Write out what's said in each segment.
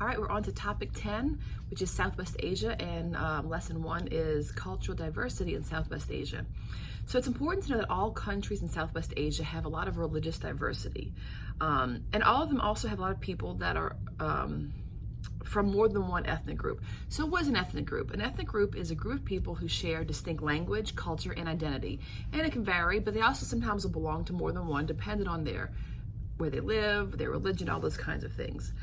All right, we're on to topic 10, which is Southwest Asia, and lesson 1 is cultural diversity in Southwest Asia. So it's important to know that all countries in Southwest Asia have a lot of religious diversity, and all of them also have a lot of people that are from more than one ethnic group. So what is an ethnic group? An ethnic group is a group of people who share distinct language, culture, and identity, and it can vary, but they also sometimes will belong to more than one, depending on where they live, their religion, all those kinds of things.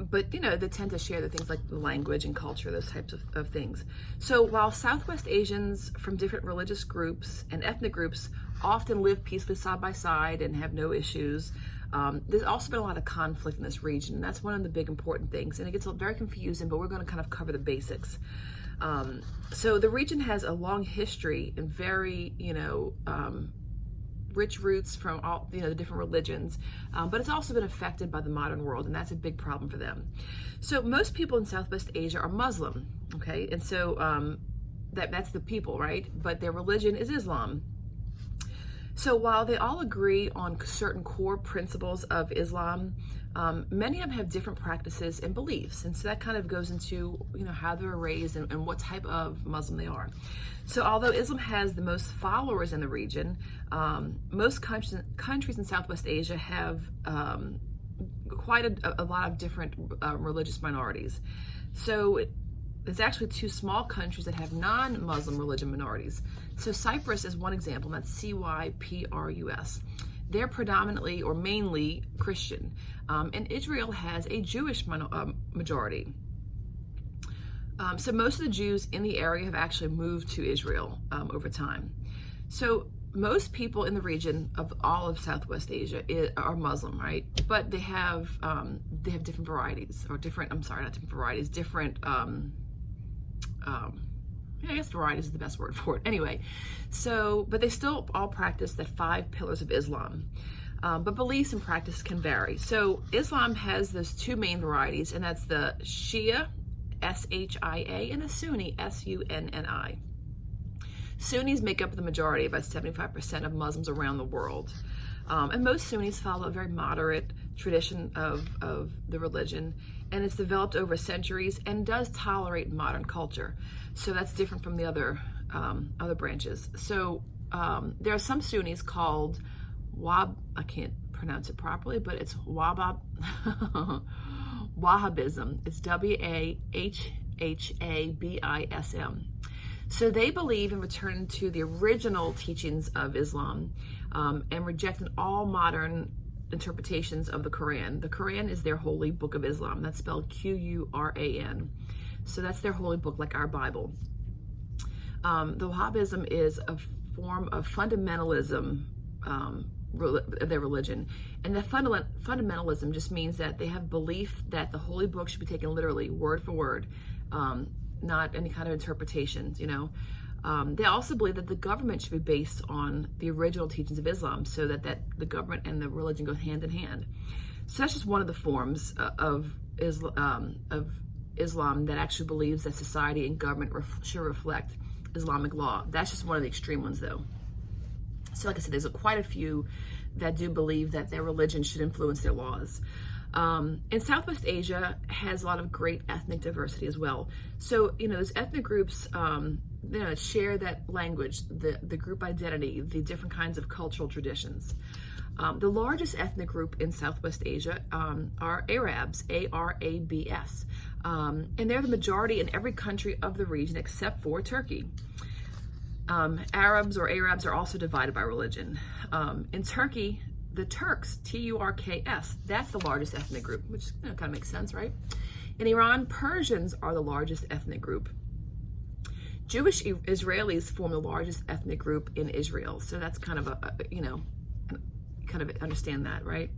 But they tend to share the things like the language and culture, those types of things. So while Southwest Asians from different religious groups and ethnic groups often live peacefully side by side and have no issues, there's also been a lot of conflict in this region, and that's one of the big important things. And it gets very confusing, but we're going to kind of cover the basics. So the region has a long history and very, rich roots from all the different religions, but it's also been affected by the modern world, and that's a big problem for them. So most people in Southwest Asia are Muslim, okay, and so that's the people, right? But their religion is Islam. So while they all agree on certain core principles of Islam, many of them have different practices and beliefs, and so that kind of goes into how they were raised and what type of Muslim they are. So although Islam has the most followers in the region, most countries in Southwest Asia have quite a lot of different religious minorities. So there's actually 2 small countries that have non-Muslim religion minorities. So Cyprus is one example, and that's Cyprus. They're predominantly or mainly Christian, and Israel has a Jewish majority. So most of the Jews in the area have actually moved to Israel over time. So most people in the region of all of Southwest Asia are Muslim, right? But they have different varieties, or different. I'm sorry, not different varieties. Different. I guess varieties is the best word for it. Anyway, but they still all practice the 5 pillars of Islam. But beliefs and practice can vary. So Islam has those 2 main varieties, and that's the Shia, S-H-I-A, and the Sunni, S-U-N-N-I. Sunnis make up the majority, about 75% of Muslims around the world. And most Sunnis follow a very moderate tradition of the religion, and it's developed over centuries and does tolerate modern culture. So that's different from the other branches. So there are some Sunnis called I can't pronounce it properly, but it's Wahhabism. It's Wahhabism. So they believe in returning to the original teachings of Islam and rejecting all modern interpretations of the Quran. The Quran is their holy book of Islam. That's spelled Quran. So that's their holy book, like our Bible. The Wahhabism is a form of fundamentalism of their religion, and the fundamentalism just means that they have belief that the holy book should be taken literally, word for word, not any kind of interpretations. They also believe that the government should be based on the original teachings of Islam, so that the government and the religion go hand in hand. So that's just one of the forms of Islam that actually believes that society and government should reflect Islamic law. That's just one of the extreme ones, though. So like I said, there's quite a few that do believe that their religion should influence their laws. And Southwest Asia has a lot of great ethnic diversity as well. So, those ethnic groups, share that language, the group identity, the different kinds of cultural traditions. The largest ethnic group in Southwest Asia are Arabs, A-R-A-B-S. And they're the majority in every country of the region except for Turkey. Arabs are also divided by religion. In Turkey, the Turks, T-U-R-K-S, that's the largest ethnic group, which kind of makes sense, right? In Iran, Persians are the largest ethnic group. Jewish Israelis form the largest ethnic group in Israel. So that's kind of kind of understand that, right?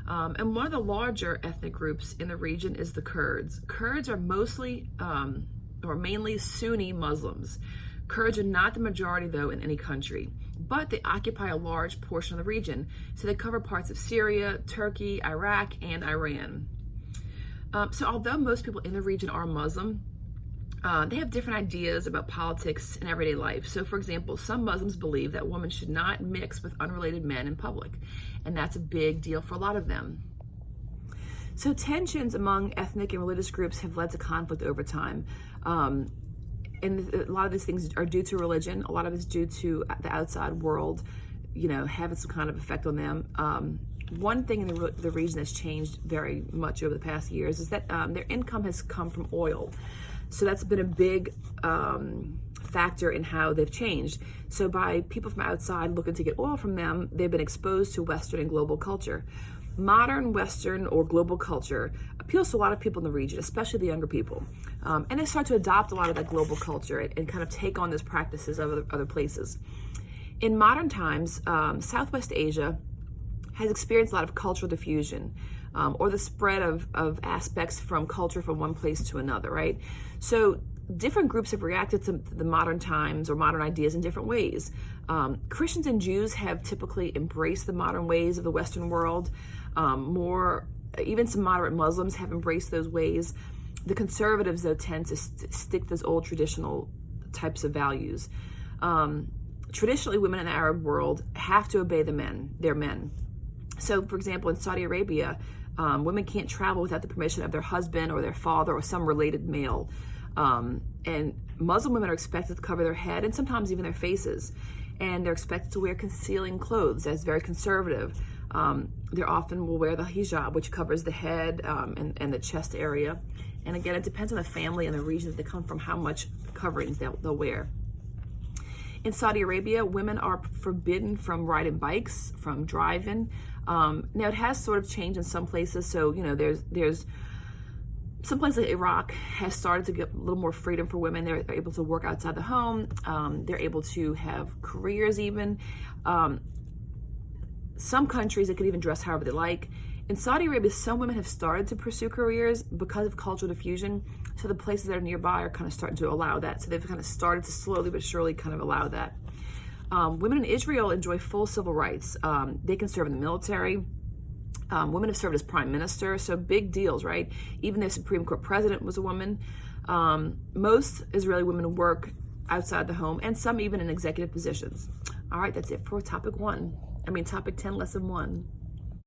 And one of the larger ethnic groups in the region is the Kurds. Kurds are mostly or mainly Sunni Muslims. Kurds are not the majority, though, in any country, but they occupy a large portion of the region. So they cover parts of Syria, Turkey, Iraq, and Iran. So although most people in the region are Muslim, they have different ideas about politics and everyday life. So, for example, some Muslims believe that women should not mix with unrelated men in public, and that's a big deal for a lot of them. So tensions among ethnic and religious groups have led to conflict over time. And a lot of these things are due to religion. A lot of it's due to the outside world, having some kind of effect on them. One thing in the region that's changed very much over the past years is that their income has come from oil. So that's been a big factor in how they've changed. So by people from outside looking to get oil from them, they've been exposed to Western and global culture. Modern Western or global culture appeals to a lot of people in the region, especially the younger people. And they start to adopt a lot of that global culture and kind of take on those practices of other places. In modern times, Southwest Asia has experienced a lot of cultural diffusion, or the spread of aspects from culture from one place to another, right? So different groups have reacted to the modern times or modern ideas in different ways. Christians and Jews have typically embraced the modern ways of the Western world. Even some moderate Muslims have embraced those ways. The conservatives, though, tend to stick to those old traditional types of values. Traditionally, women in the Arab world have to obey their men. So, for example, in Saudi Arabia, women can't travel without the permission of their husband or their father or some related male. And Muslim women are expected to cover their head and sometimes even their faces. And they're expected to wear concealing clothes. That's very conservative. They often will wear the hijab, which covers the head and the chest area. And again, it depends on the family and the region that they come from, how much coverings they'll wear. In Saudi Arabia, women are forbidden from riding bikes, from driving. Now, it has sort of changed in some places. So, there's some places like Iraq has started to get a little more freedom for women. They're able to work outside the home. They're able to have careers even. Some countries, they could even dress however they like. In Saudi Arabia, some women have started to pursue careers because of cultural diffusion. So the places that are nearby are kind of starting to allow that. So they've kind of started to slowly but surely kind of allow that. Women in Israel enjoy full civil rights. They can serve in the military. Women have served as prime minister, so big deals, right? Even their Supreme Court president was a woman. Most Israeli women work outside the home, and some even in executive positions. All right, that's it for topic 10, lesson 1.